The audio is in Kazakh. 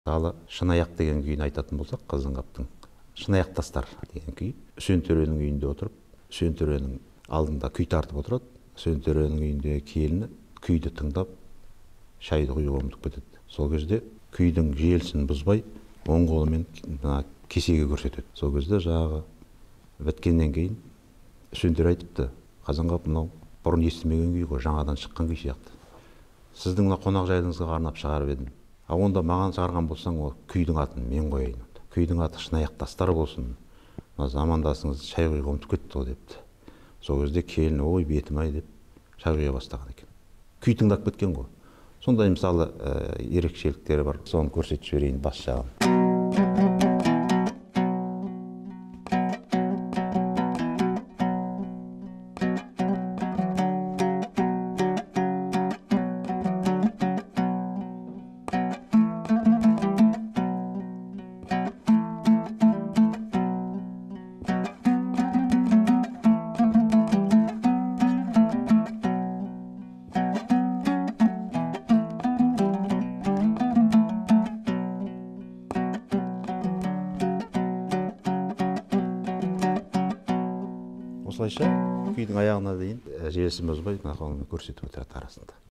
Мысалы шынаяқ деген күйін айтатын болсақ, Қазанғаптың шынаяқ тастар деген күй. Үсен төренің үйінде отырып, Үсен төренің алдында күй тартып отырады. Үсен төренің үйінде келіні күйді тыңдап, шайды құйып ұмытып кетеді. Сол кезде күйдің желісін бұзбай, оң қолымен кесеге көрсетеді. Сол кезде жағы біткеннен кейін Үсен төре айтыпты: Қазанғап, мынау бұрын естімеген күй ғой, жаңадан шыққан күй сияқты. Сіздің мына қонақ жайыңызға арнап шығарып едім. Онда маған шығарған болсаң, ол күйдің атын мен қояйын. Күйдің аты шынаяқ тастар болсын. Замандасыңыз шай құйып ұмытып кетті ғой депті. Сол кезде келін, ой бетім-ай деп шай құя бастаған екен. Күй тыңдап кеткен ғой. Сондай мысалы ерекшеліктері бар. Соны көрсетіп жіберейін бас жағын. Осылайша күйдің аяғына дейін желісін бұзбай көрсетіп отырады арасында.